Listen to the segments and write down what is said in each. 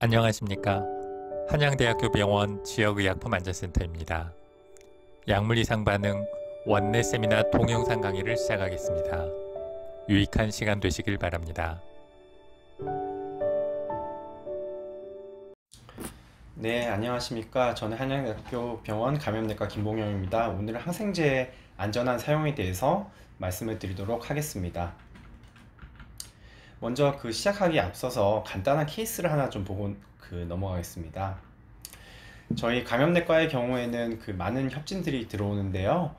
안녕하십니까. 한양대학교 병원 지역의약품 안전센터입니다. 약물 이상 반응 원내 세미나 동영상 강의를 시작하겠습니다. 유익한 시간 되시길 바랍니다. 네, 안녕하십니까. 저는 한양대학교 병원 감염내과 김봉영입니다. 오늘은 항생제 안전한 사용에 대해서 말씀을 드리도록 하겠습니다. 먼저 시작하기에 앞서서 간단한 케이스를 하나 좀 보고 넘어가겠습니다. 저희 감염내과의 경우에는 많은 협진들이 들어오는데요.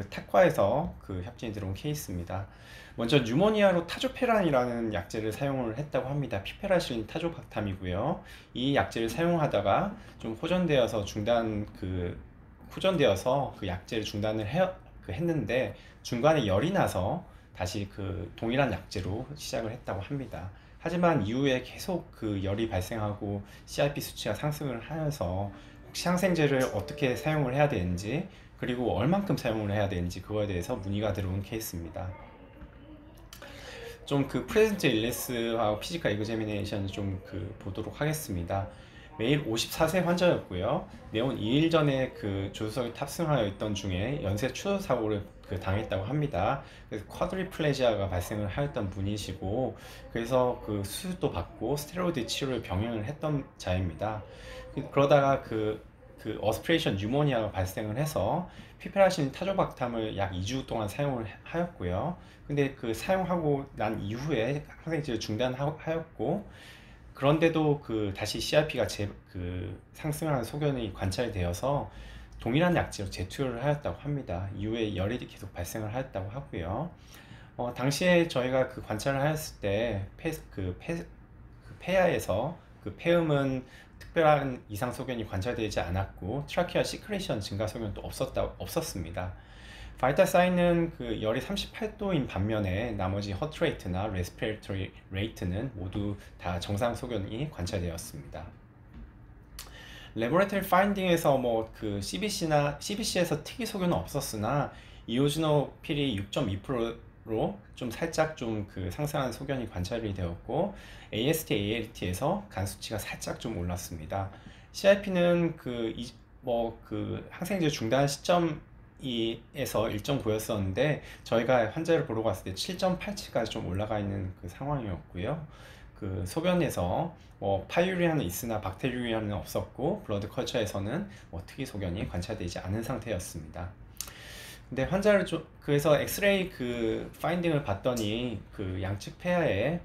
탁과에서 협진이 들어온 케이스입니다. 먼저 뉴모니아로 타조페란이라는 약제를 사용을 했다고 합니다. 피페라실린 타조박탐이고요. 이 약제를 사용하다가 좀 호전되어서 약제를 중단을 했는데 중간에 열이 나서 다시 동일한 약제로 시작을 했다고 합니다. 하지만 이후에 계속 열이 발생하고 CRP 수치가 상승을 하여서 혹시 항생제를 어떻게 사용을 해야 되는지 그리고 얼만큼 사용을 해야 되는지 그거에 대해서 문의가 들어온 케이스입니다. 좀 프레젠트 일리스하고 피지컬 에그제미네이션을 좀 보도록 하겠습니다. 매일 54세 환자였고요. 내온 2일 전에 조수석에 탑승하여 있던 중에 연쇄 추돌 사고를 당했다고 합니다. 그래서 쿼드리플레지아가 발생을 하였던 분이시고, 그래서 수술도 받고 스테로이드 치료를 병행을 했던 자입니다. 그러다가 어스피레이션 뉴모니아가 발생을 해서 피페라신 타조박탐을 약 2주 동안 사용을 하였고요. 근데 사용하고 난 이후에 항생제를 중단하였고, 그런데도 다시 CRP가 상승하는 소견이 관찰되어서 동일한 약제로 재투여를 하였다고 합니다. 이후에 열이 계속 발생을 하였다고 하고요. 당시에 저희가 관찰을 하였을 때 폐하에서 폐음은 특별한 이상 소견이 관찰되지 않았고 트라키아 시크레이션 증가 소견도 없었습니다. 바이탈 사인은 열이 38도인 반면에 나머지 허트 레이트나 레스피레이터리 레이트는 모두 다 정상 소견이 관찰되었습니다. 레보레터리 파인딩에서 CBC에서 특이 소견은 없었으나 이오지노필이 6.2%로 좀 살짝 상승한 소견이 관찰이 되었고 AST, ALT에서 간 수치가 살짝 좀 올랐습니다. CRP는 항생제 중단 시점에서 1.9였었는데 저희가 환자를 보러 갔을 때 7.87까지 좀 올라가 있는 상황이었고요. 소변에서 파유리아는 있으나 박테리아는 없었고 블러드 컬처에서는 특이 소견이 관찰되지 않은 상태였습니다. 근데 환자를 그래서 엑스레이 파인딩을 봤더니 양측 폐하에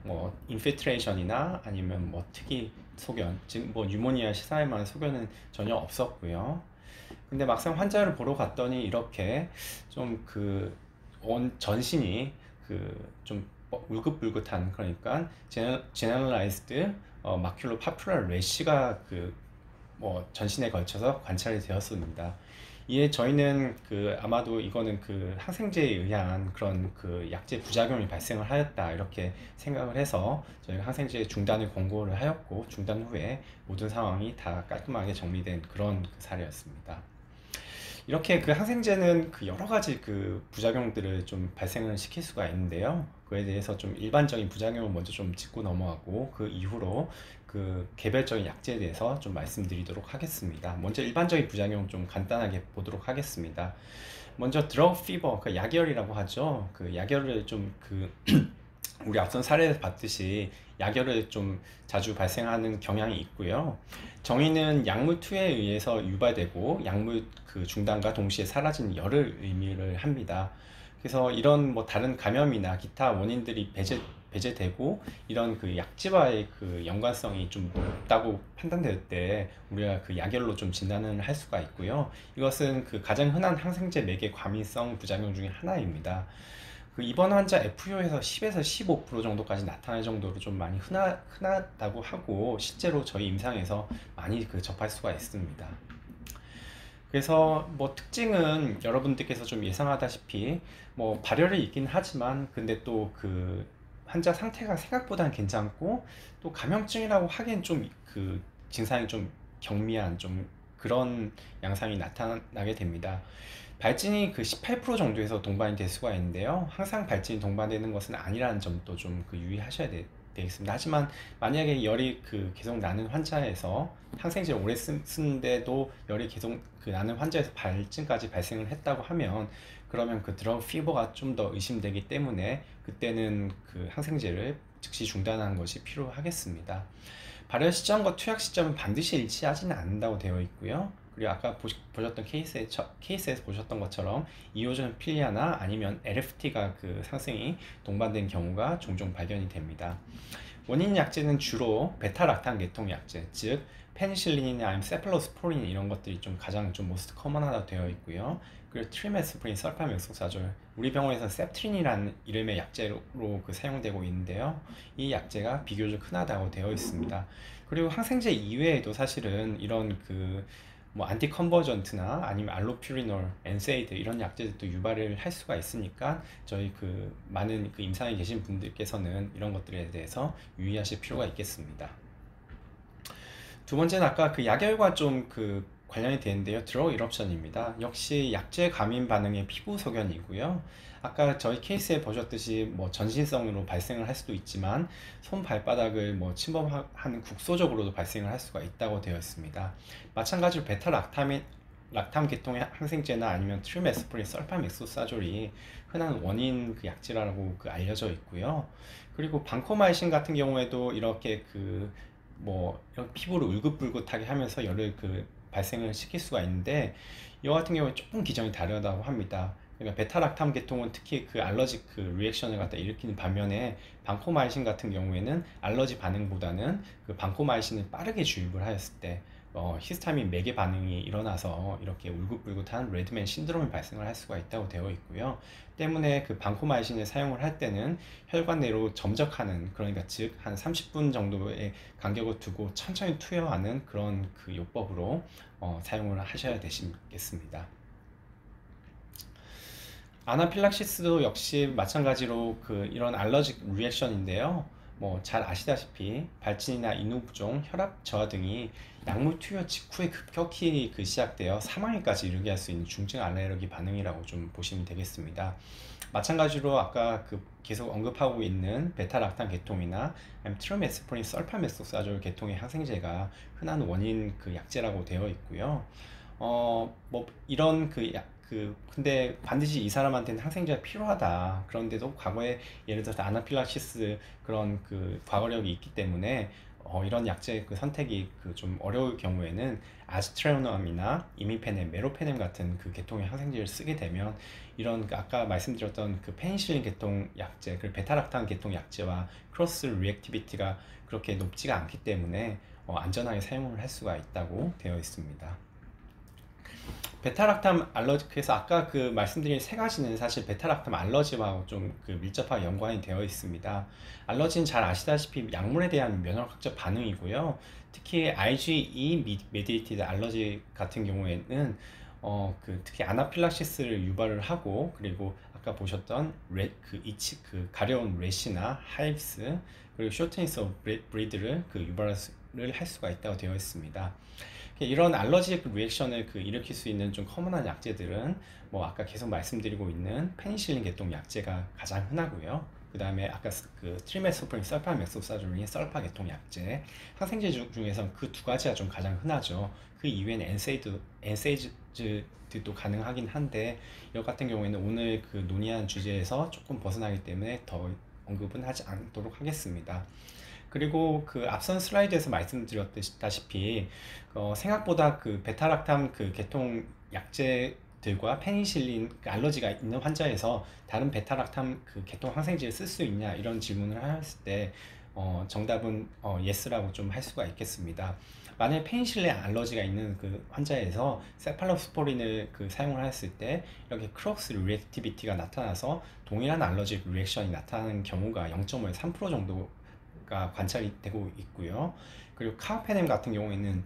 인필트레이션이나 아니면 특이 소견, 즉 뉴모니아 시사할 만한 소견은 전혀 없었고요. 근데 막상 환자를 보러 갔더니 이렇게 좀 온 전신이 좀 울긋불긋한, 그러니까 제너럴라이즈드 마큘러 파퓰러 래시가 전신에 걸쳐서 관찰이 되었습니다. 이에 저희는 아마도 이거는 항생제에 의한 그런 약제 부작용이 발생을 하였다 이렇게 생각을 해서 저희가 항생제 중단을 권고를 하였고 중단 후에 모든 상황이 다 깔끔하게 정리된 그런 사례였습니다. 이렇게 항생제는 여러 가지 부작용들을 좀 발생을 시킬 수가 있는데요. 그에 대해서 좀 일반적인 부작용을 먼저 좀 짚고 넘어가고 그 이후로 개별적인 약제에 대해서 좀 말씀드리도록 하겠습니다. 먼저 일반적인 부작용 좀 간단하게 보도록 하겠습니다. 먼저 드러그 피버, 약열이라고 하죠. 약열을 좀 우리 앞선 사례에서 봤듯이 약열을 좀 자주 발생하는 경향이 있고요. 정의는 약물 투여에 의해서 유발되고 약물 중단과 동시에 사라진 열을 의미를 합니다. 그래서 이런 다른 감염이나 기타 원인들이 배제되고 이런 약제와의 연관성이 좀 높다고 판단될 때 우리가 약열로 좀 진단을 할 수가 있고요. 이것은 가장 흔한 항생제 매개 과민성 부작용 중에 하나입니다. 입원 환자 FU에서 10에서 15% 정도까지 나타날 정도로 좀 많이 흔하다고 하고 실제로 저희 임상에서 많이 접할 수가 있습니다. 그래서 특징은 여러분들께서 좀 예상하다시피 발열이 있긴 하지만 근데 또 환자 상태가 생각보다는 괜찮고 또 감염증이라고 하기엔 좀 증상이 좀 경미한 좀 그런 양상이 나타나게 됩니다. 발진이 18% 정도에서 동반이 될 수가 있는데요. 항상 발진이 동반되는 것은 아니라는 점도 좀 유의하셔야 되겠습니다. 하지만 만약에 열이 계속 나는 환자에서 항생제를 오래 쓰는데도 열이 계속 나는 환자에서 발진까지 발생을 했다고 하면, 그러면 그 드러그 피버가 좀 더 의심되기 때문에 그때는 그 항생제를 즉시 중단하는 것이 필요하겠습니다. 발열 시점과 투약 시점은 반드시 일치하지는 않는다고 되어 있고요. 그리고 아까 보셨던 케이스에서 보셨던 것처럼 이오존필리아나 아니면 LFT가 그 상승이 동반된 경우가 종종 발견이 됩니다. 원인 약제는 주로 베타락탄 계통 약제, 즉 페니실린이나 아니면 세팔로스포린 이런 것들이 가장 모스트 커먼하다고 되어 있고요. 그리고 트리메스프린, 설파맥소사졸, 우리 병원에서 셉트린이라는 이름의 약제로 사용되고 있는데요. 이 약제가 비교적 흔하다고 되어 있습니다. 그리고 항생제 이외에도 사실은 이런 안티컨버전트나 아니면 알로퓨리놀, 엔세이드 이런 약제들도 유발을 할 수가 있으니까 저희 많은 임상에 계신 분들께서는 이런 것들에 대해서 유의하실 필요가 있겠습니다. 두 번째는 아까 약열과 관련이 되는데요. 드러그 이럽션입니다. 역시 약제 감인 반응의 피부 소견이고요. 아까 저희 케이스에 보셨듯이 전신성으로 발생을 할 수도 있지만 손 발바닥을 침범하는 국소적으로도 발생을 할 수가 있다고 되어 있습니다. 마찬가지로 락탐 계통의 항생제나 아니면 트리메스프린, 설파맥소사졸이 흔한 원인 약제라고 알려져 있고요. 그리고 방코마이신 같은 경우에도 이렇게 이렇게 피부를 울긋불긋하게 하면서 열을 발생을 시킬 수가 있는데, 이와 같은 경우에 조금 기전이 다르다고 합니다. 그러니까 베타락탐 계통은 특히 알러직 리액션을 갖다 일으키는 반면에 방코마이신 같은 경우에는 알러지 반응보다는 방코마이신을 빠르게 주입을 하였을 때 히스타민 매개 반응이 일어나서 이렇게 울긋불긋한 레드맨 신드롬이 발생을 할 수가 있다고 되어 있고요. 때문에 방코마이신을 사용을 할 때는 혈관 내로 점적하는, 그러니까 즉 한 30분 정도의 간격을 두고 천천히 투여하는 그런 요법으로 사용을 하셔야 되시겠습니다. 아나필락시스도 역시 마찬가지로 이런 알러직 리액션인데요. 잘 아시다시피 발진이나 인후부종, 혈압 저하 등이 약물 투여 직후에 급격히 시작되어 사망에까지 이르게 할 수 있는 중증 알레르기 반응이라고 좀 보시면 되겠습니다. 마찬가지로 아까 계속 언급하고 있는 베타락탄 계통이나 트리메스프린, 설파메소사졸 계통의 항생제가 흔한 원인 약제라고 되어 있고요. 이런 근데 반드시 이 사람한테는 항생제가 필요하다. 그런데도 과거에 예를 들어서 아나필락시스 그런 과거력이 있기 때문에 이런 약제 선택이 좀 어려울 경우에는 아스트레오넘이나 이미페넴, 메로페넴 같은 계통의 항생제를 쓰게 되면 이런 아까 말씀드렸던 페니실린 계통 약제, 베타락탄 계통 약제와 크로스 리액티비티가 그렇게 높지가 않기 때문에 안전하게 사용을 할 수가 있다고 되어 있습니다. 베타락탐 알러지, 그래서 아까 말씀드린 세 가지는 사실 베타락탐 알러지와 좀 밀접하게 연관이 되어 있습니다. 알러지는 잘 아시다시피 약물에 대한 면역학적 반응이고요. 특히 IgE 메디에이티드 알러지 같은 경우에는 특히 아나필락시스를 유발을 하고, 그리고 아까 보셨던 가려운 래시나 하이브스, 그리고 쇼트니스 오브 브리드를 유발을 할 수가 있다고 되어 있습니다. 이런 알러지 리액션을 일으킬 수 있는 좀 커먼한 약제들은 아까 계속 말씀드리고 있는 페니실린 계통 약제가 가장 흔하고요. 그 다음에 아까 트리메스프린, 설파맥소사졸린, 설파 계통 약제, 항생제 중에서 그 두 가지가 좀 가장 흔하죠. 그 이외에는 엔세이즈도 가능하긴 한데, 이것 같은 경우에는 오늘 논의한 주제에서 조금 벗어나기 때문에 더 언급은 하지 않도록 하겠습니다. 그리고 앞선 슬라이드에서 말씀드렸다시피 생각보다 베타락탐 계통 약제들과 페니실린 알러지가 있는 환자에서 다른 베타락탐 계통 항생제를 쓸 수 있냐 이런 질문을 하였을 때 정답은 yes라고 좀 할 수가 있겠습니다. 만약 페니실린 알러지가 있는 환자에서 세팔로스포린을 사용을 했을 때 이렇게 크록스 리액티비티가 나타나서 동일한 알러지 리액션이 나타나는 경우가 0.5에서 3% 정도가 관찰이 되고 있고요. 그리고 카르페넴 같은 경우에는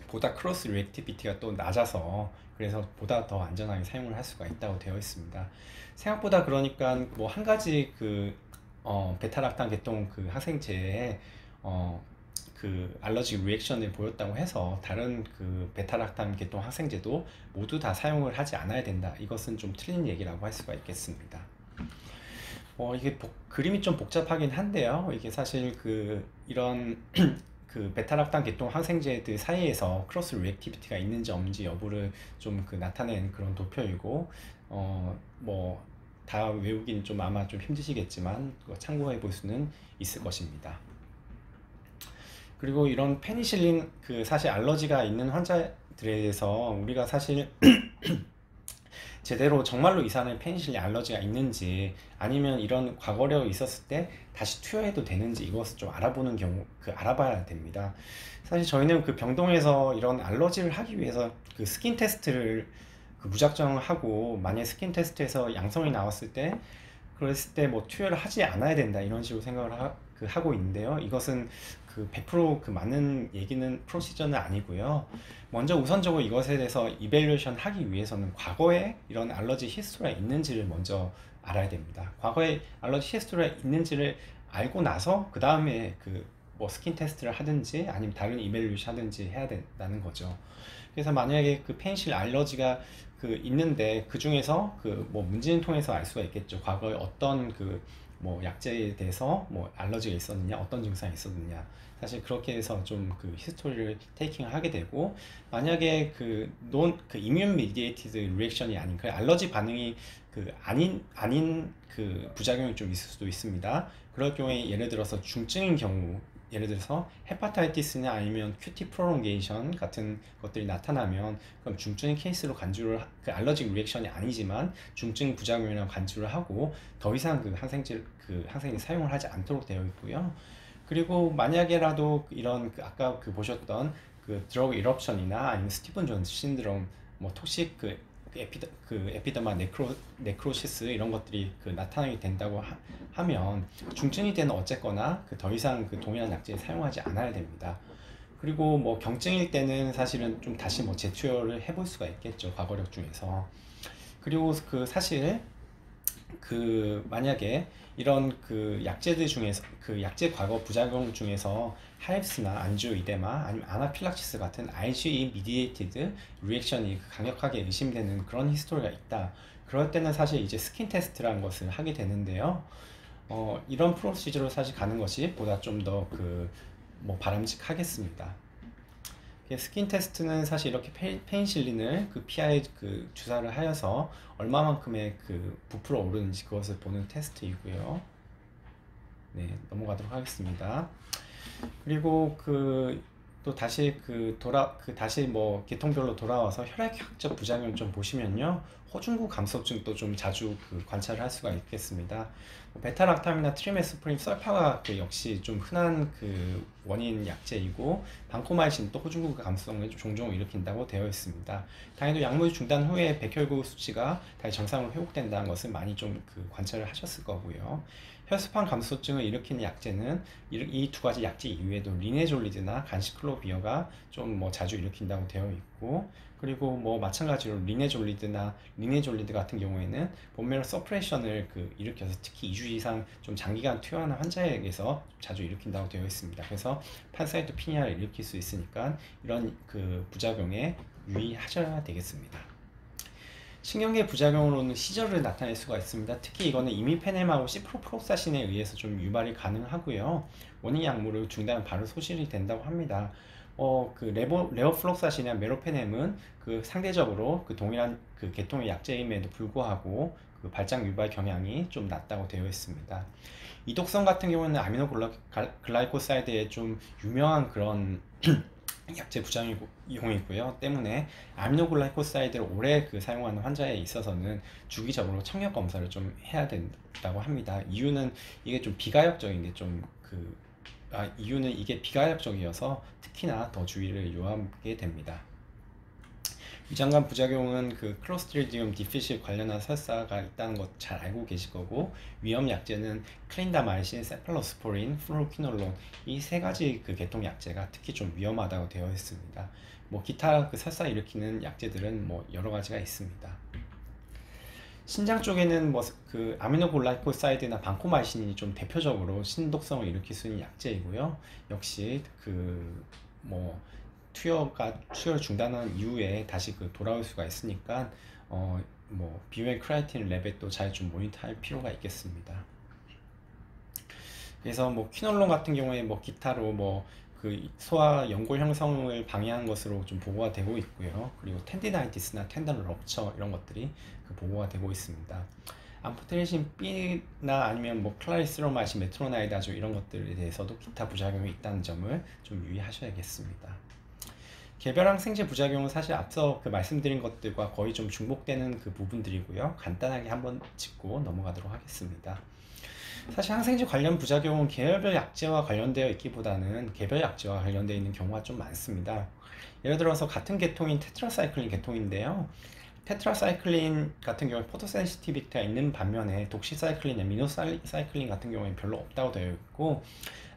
보다 크로스 리액티비티가 또 낮아서 그래서 보다 더 안전하게 사용을 할 수가 있다고 되어 있습니다. 생각보다 그러니까 한 가지 베타락탄 계통 항생제에 알러지 리액션을 보였다고 해서 다른 베타락탄 계통 항생제도 모두 다 사용을 하지 않아야 된다. 이것은 좀 틀린 얘기라고 할 수가 있겠습니다. 이게 그림이 좀 복잡하긴 한데요. 이게 사실 이런 그 베타락탄 계통 항생제들 사이에서 크로스 리액티비티가 있는지 없는지 여부를 좀 나타낸 그런 도표이고, 뭐 다 외우기는 좀 아마 좀 힘드시겠지만 그거 참고해 볼 수는 있을 것입니다. 그리고 이런 페니실린 사실 알러지가 있는 환자들에 대해서 우리가 사실 제대로 정말로 이 사람의 페니실린 알러지가 있는지, 아니면 이런 과거력이 있었을 때 다시 투여해도 되는지, 이것을 좀 알아보는 경우 알아봐야 됩니다. 사실 저희는 병동에서 이런 알러지를 하기 위해서 스킨 테스트를 무작정 하고, 만약 스킨 테스트에서 양성이 나왔을 때, 그랬을 때 뭐 투여를 하지 않아야 된다 이런 식으로 생각을 하고 있는데요. 이것은 100% 맞는 얘기는 프로시저는 아니고요. 먼저 우선적으로 이것에 대해서 이벨루에이션 하기 위해서는 과거에 이런 알러지 히스토리가 있는지를 먼저 알아야 됩니다. 과거에 알러지 히스토리가 있는지를 알고 나서 그 다음에 뭐 스킨 테스트를 하든지 아니면 다른 이벨루에이션 하든지 해야 된다는 거죠. 그래서 만약에 페니실 알러지가 있는데, 그 중에서 뭐 문진을 통해서 알 수가 있겠죠. 과거에 어떤 뭐 약제에 대해서 뭐 알러지가 있었느냐, 어떤 증상이 있었느냐. 사실 그렇게 해서 좀 히스토리를 테이킹을 하게 되고, 만약에 이뮨 미디에이티드 리액션이 아닌 알러지 반응이 아닌 부작용이 좀 있을 수도 있습니다. 그럴 경우에 예를 들어서 중증인 경우, 예를 들어서 헤파타이티스나 아니면 QT 프롤롱게이션 같은 것들이 나타나면, 그럼 중증 케이스로 간주를 알러직 리액션이 아니지만 중증 부작용이라고 간주를 하고 더 이상 항생제 사용을 하지 않도록 되어 있고요. 그리고 만약에라도 이런 아까 보셨던 드러그 이럽션이나 아니면 스티븐 존스 신드롬, 뭐 톡식 에피더마 네크로시스 이런 것들이 나타나게 된다고 하면 중증이 때는 어쨌거나 더 이상 동일한 약제 사용하지 않아야 됩니다. 그리고 뭐 경증일 때는 사실은 좀 다시 뭐 재투여를 해볼 수가 있겠죠, 과거력 중에서. 그리고 사실 만약에 이런 약제들 중에서 약제 과거 부작용 중에서 하입스나 안지오이데마 아니면 아나필락시스 같은 IgE 미디에이티드 리액션이 강력하게 의심되는 그런 히스토리가 있다. 그럴 때는 사실 이제 스킨 테스트라는 것을 하게 되는데요. 이런 프로시저로 사실 가는 것이 보다 좀 더 뭐 바람직하겠습니다. 스킨 테스트는 사실 이렇게 페니실린을 피하에 주사를 하여서 얼마만큼의 부풀어 오르는지 그것을 보는 테스트이고요. 네, 넘어가도록 하겠습니다. 그리고 또 다시 다시 뭐 계통별로 돌아와서 혈액학적 부작용을 좀 보시면요, 호중구 감소증도 좀 자주 관찰을 할 수가 있겠습니다. 베타락탐이나 트리메스프린, 설파가 역시 좀 흔한 원인 약제이고, 방코마이신 또 호중구 감소성을 종종 일으킨다고 되어 있습니다. 다행히도 약물 중단 후에 백혈구 수치가 다시 정상으로 회복된다는 것을 많이 좀 관찰을 하셨을 거고요. 혈소판 감소증을 일으키는 약제는 이 두 가지 약제 이외에도 리네졸리드나 간시클로비어가 좀 뭐 자주 일으킨다고 되어 있고, 그리고 뭐 마찬가지로 리네졸리드 같은 경우에는 본메로 서프레션을 일으켜서 특히 2주 이상 좀 장기간 투여하는 환자에게서 자주 일으킨다고 되어 있습니다. 그래서 판사이토피니아를 일으킬 수 있으니까 이런 부작용에 유의하셔야 되겠습니다. 신경계 부작용으로는 시저를 나타낼 수가 있습니다. 특히 이거는 이미페넴하고 시프로프록사신에 의해서 좀 유발이 가능하고요. 원인 약물을 중단하면 바로 소실이 된다고 합니다. 레오플록사신이나 메로페넴은 상대적으로 동일한 계통의 약제임에도 불구하고 발작 유발 경향이 좀 낮다고 되어 있습니다. 이독성 같은 경우는 아미노글라이코사이드의 좀 유명한 그런 약제 부작용이고요. 때문에 아미노글라이코사이드를 오래 사용하는 환자에 있어서는 주기적으로 청력 검사를 좀 해야 된다고 합니다. 이유는 이게 좀 비가역적인 게 이유는 이게 비가역적이어서 특히나 더 주의를 요하게 됩니다. 위장관 부작용은 클로스트리디움 디피실 관련한 설사가 있다는 것 잘 알고 계실 거고, 위험 약제는 클린다마이신, 세팔로스포린, 플로르퀴놀론 이 세 가지 계통 약제가 특히 좀 위험하다고 되어 있습니다. 뭐 기타 설사 일으키는 약제들은 뭐 여러 가지가 있습니다. 신장 쪽에는 뭐 아미노글라이코사이드나 방코마이신이 좀 대표적으로 신독성을 일으킬 수 있는 약제이고요. 역시 뭐 투여를 중단한 이후에 다시 돌아올 수가 있으니까 뭐 비뇨 크레아틴 레벨도 잘 좀 모니터할 필요가 있겠습니다. 그래서 뭐 퀴놀론 같은 경우에 뭐 기타로 뭐 그 소화 연골 형성을 방해하는 것으로 좀 보고가 되고 있고요. 그리고 텐디나이티스나 텐던 럽처 이런 것들이 그 보고가 되고 있습니다. 암포테리신 B나 아니면 뭐 클라리스로마신, 메트로나이다조 이런 것들에 대해서도 기타 부작용이 있다는 점을 좀 유의하셔야겠습니다. 개별항생제 부작용은 사실 앞서 그 말씀드린 것들과 거의 좀 중복되는 그 부분들이고요. 간단하게 한번 짚고 넘어가도록 하겠습니다. 사실 항생제 관련 부작용은 계열별 약제와 관련되어 있기보다는 개별 약제와 관련되어 있는 경우가 좀 많습니다. 예를 들어서 같은 계통인 테트라사이클린 계통인데요. 테트라사이클린 같은 경우에 포토센시티비티가 있는 반면에 독시사이클린, 미노사이클린 같은 경우에는 별로 없다고 되어 있고,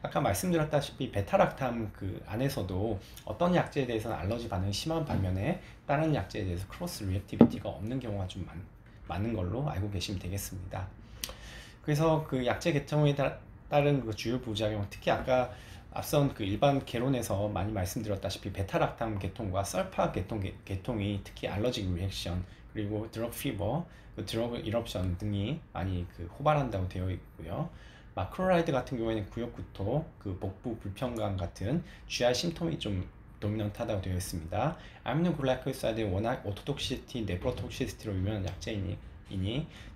아까 말씀드렸다시피 베타락탐 그 안에서도 어떤 약제에 대해서는 알러지 반응이 심한 반면에 다른 약제에 대해서 크로스 리액티비티가 없는 경우가 좀 많은 걸로 알고 계시면 되겠습니다. 그래서 그 약제 계통에 따른 그 주요 부작용, 특히 아까 앞선 그 일반 개론에서 많이 말씀드렸다시피 베타락탐 계통과 설파 계통이 특히 알러직 리액션, 그리고 드럭 피버, 그 드럭 이럽션 등이 많이 그 호발한다고 되어 있고요. 마크로라이드 같은 경우에는 구역 구토, 그 복부 불편감 같은 GI 심톰이 좀 도미넌트하다고 되어 있습니다. 아미노글라이코사이드는 워낙 오토톡시시티, 네프로톡시시티로 유명한 약제이니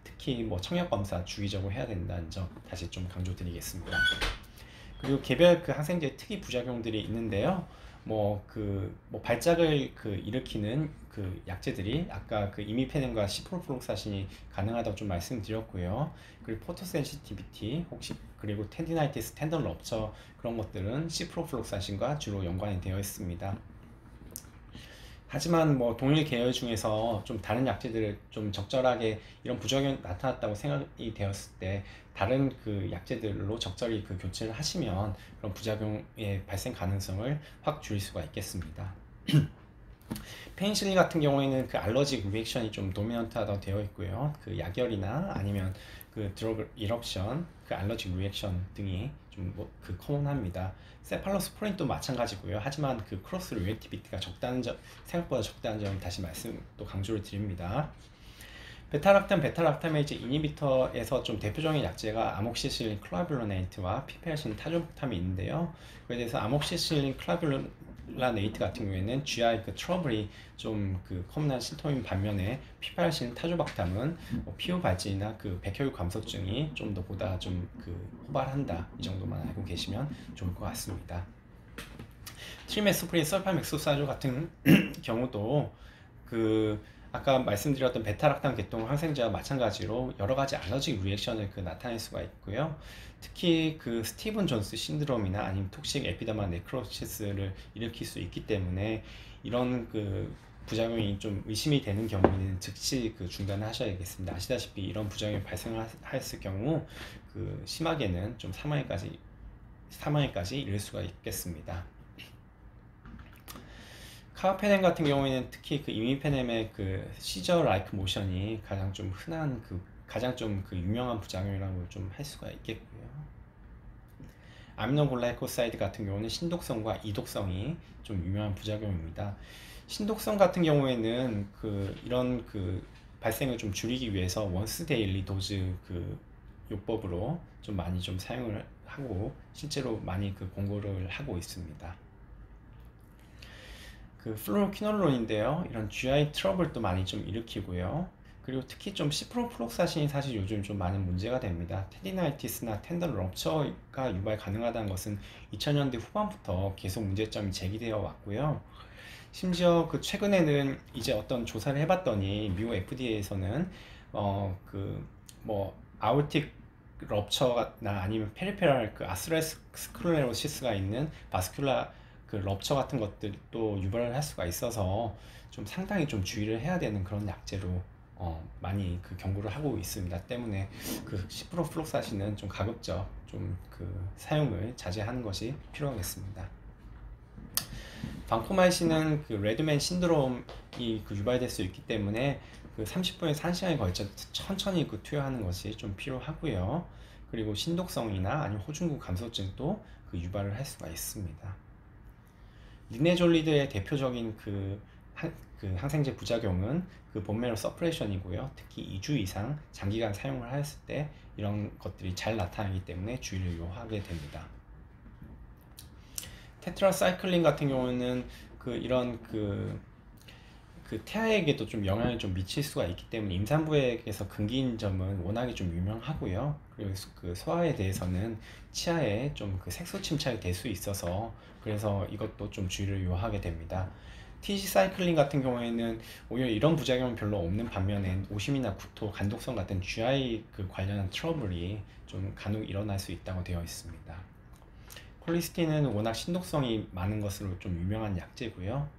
특히 뭐 청력 검사 주기적으로 해야 된다는 점 다시 좀 강조드리겠습니다. 그리고 개별 그 항생제의 특이 부작용들이 있는데요. 뭐 발작을 그 일으키는 그 약제들이 아까 그 이미페넨과 시프로플록사신이 가능하다고 좀 말씀드렸고요. 그리고 포토센시티비티 혹시 그리고 텐디나이티스, 텐던 럽처 그런 것들은 시프로플록사신과 주로 연관이 되어 있습니다. 하지만 뭐 동일 계열 중에서 좀 다른 약제들을 좀 적절하게 이런 부작용이 나타났다고 생각이 되었을 때 다른 그 약제들로 적절히 그 교체를 하시면 그런 부작용의 발생 가능성을 확 줄일 수가 있겠습니다. 페니실린 같은 경우에는 그 알러지 리액션이 좀 도미넌트하다고 되어 있고요. 그 약열이나 아니면 그 드러그 이럽션, 그 알러지 리액션 등이 좀 그 커먼합니다. 세팔로스포린도 마찬가지고요. 하지만 그 크로스 리액티비티가 생각보다 적다는 점 다시 말씀 또 강조를 드립니다. 베타락탐, 이니비터에서 좀 대표적인 약제가 아목시실린 클라뷸로네이트와 피페라신 타조복탐이 있는데요. 그에 대해서 아목시실린 클라뷸로네이트 같은 경우에는 GI 그 트러블이 좀 그 커먼한 심토인 반면에 피페라신 타조박탐은 피부 발진이나 그 백혈구 감소증이 좀 더 보다 좀 그 호발한다, 이 정도만 알고 계시면 좋을 것 같습니다. 트리메스프린, 설파맥소사조 같은 경우도 그 아까 말씀드렸던 베타락탐 계통 항생제와 마찬가지로 여러 가지 알러직 리액션을 그 나타낼 수가 있고요. 특히 그 스티븐 존스 신드롬이나 아니면 톡식 에피더마 네크로시스를 일으킬 수 있기 때문에 이런 그 부작용이 좀 의심이 되는 경우에는 즉시 그 중단을 하셔야겠습니다. 아시다시피 이런 부작용이 발생했을 경우 그 심하게는 좀 사망에까지 이를 수가 있겠습니다. 카르페넴 같은 경우에는 특히 그 이미페넴의 그 시저 라이크 모션이 가장 좀 흔한 가장 좀 그 유명한 부작용이라고 좀 할 수가 있겠고요. 아미노글라이코사이드 같은 경우는 신독성과 이독성이 좀 유명한 부작용입니다. 신독성 같은 경우에는 이런 발생을 좀 줄이기 위해서 원스 데일리 도즈 그 요법으로 좀 많이 좀 사용을 하고 실제로 많이 그 공고를 하고 있습니다. 그 플로로퀴놀론인데요. 이런 GI 트러블도 많이 좀 일으키고요. 그리고 특히 좀 시프로플록사신이 사실 요즘 좀 많은 문제가 됩니다. 텐디나이티스나 텐던 럽처가 유발 가능하다는 것은 2000년대 후반부터 계속 문제점이 제기되어 왔고요. 심지어 그 최근에는 이제 어떤 조사를 해봤더니 미국 FDA에서는 아ortic 럽처나 아니면 페리페랄 그 아스레스클레로시스가 있는 바스큘라 그 럽처 같은 것들도 유발을 할 수가 있어서 좀 상당히 좀 주의를 해야 되는 그런 약제로 많이 그 경고를 하고 있습니다. 때문에 그 시프로플록사신은 좀 가급적 좀 그 사용을 자제하는 것이 필요하겠습니다. 반코마이신은 그 레드맨 신드롬이 그 유발될 수 있기 때문에 그 30분에서 1시간에 걸쳐 천천히 그 투여하는 것이 좀 필요하고요. 그리고 신독성이나 아니면 호중구 감소증도 그 유발을 할 수가 있습니다. 리네졸리드의 대표적인 그 그 항생제 부작용은 그 본메로 서프레션이고요. 특히 2주 이상 장기간 사용을 하였을 때 이런 것들이 잘 나타나기 때문에 주의를 요하게 됩니다. 테트라사이클린 같은 경우는 이런 태아에게도 좀 영향을 좀 미칠 수가 있기 때문에 임산부에게서 금기인 점은 워낙에 좀 유명하고요. 그리고 그 소아에 대해서는 치아에 좀 그 색소 침착이 될 수 있어서 그래서 이것도 좀 주의를 요하게 됩니다. 티지사이클린 같은 경우에는 오히려 이런 부작용은 별로 없는 반면에 오심이나 구토, 간독성 같은 GI 그 관련한 트러블이 좀 간혹 일어날 수 있다고 되어 있습니다. 콜리스틴은 워낙 신독성이 많은 것으로 좀 유명한 약제고요.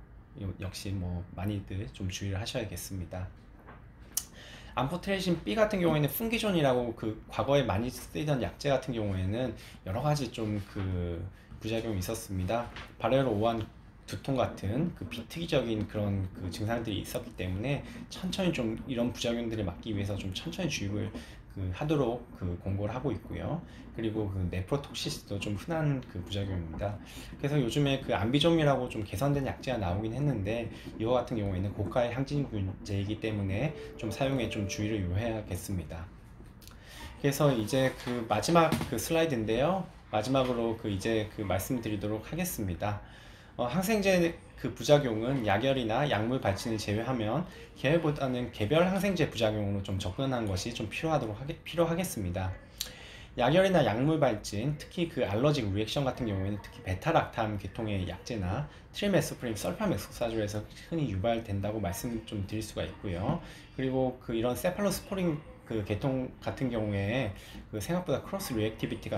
역시 뭐 많이들 좀 주의를 하셔야겠습니다. 암포테레신 B 같은 경우에는 풍기존이라고 그 과거에 많이 쓰이던 약제 같은 경우에는 여러 가지 좀 그 부작용이 있었습니다. 발열 오한 두통 같은 그 비특이적인 그런 그 증상들이 있었기 때문에 천천히 좀 이런 부작용들을 막기 위해서 좀 천천히 주입을 하도록 공고를 하고 있고요. 그리고 네프로톡시스도 좀 흔한 부작용입니다. 그래서 요즘에 암비좀이라고 좀 개선된 약제가 나오긴 했는데 이거 같은 경우에는 고가의 항진균제이기 때문에 좀 사용에 좀 주의를 요해야겠습니다. 그래서 이제 마지막 슬라이드인데요. 마지막으로 이제 말씀드리도록 하겠습니다. 항생제 부작용은 약열이나 약물 발진을 제외하면 계열보다는 개별 항생제 부작용으로 좀 접근하는 것이 좀 필요하겠습니다. 약열이나 약물 발진, 특히 알러직 리액션 같은 경우에는 특히 베타락탐 계통의 약제나 트리메스프린, 설파맥소사졸에서 흔히 유발된다고 말씀 좀 드릴 수가 있고요. 그리고 이런 세팔로스포린 계통 같은 경우에 생각보다 크로스 리액티비티가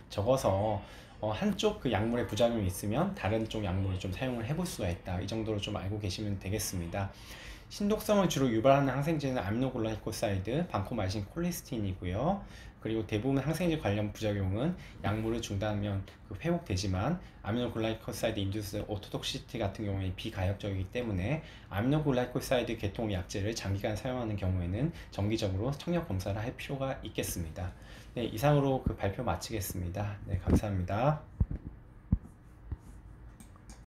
적어서 한쪽 약물의 부작용이 있으면 다른 쪽 약물을 좀 사용을 해볼 수가 있다. 이 정도로 좀 알고 계시면 되겠습니다. 신독성을 주로 유발하는 항생제는 아미노글라이코사이드, 반코마이신, 콜리스틴이고요. 그리고 대부분 항생제 관련 부작용은 약물을 중단하면 회복되지만 아미노글라이코사이드 인듀스 오토톡시티 같은 경우에 비가역적이기 때문에 아미노글라이코사이드 계통 약제를 장기간 사용하는 경우에는 정기적으로 청력 검사를 할 필요가 있겠습니다. 네, 이상으로 발표 마치겠습니다. 네, 감사합니다.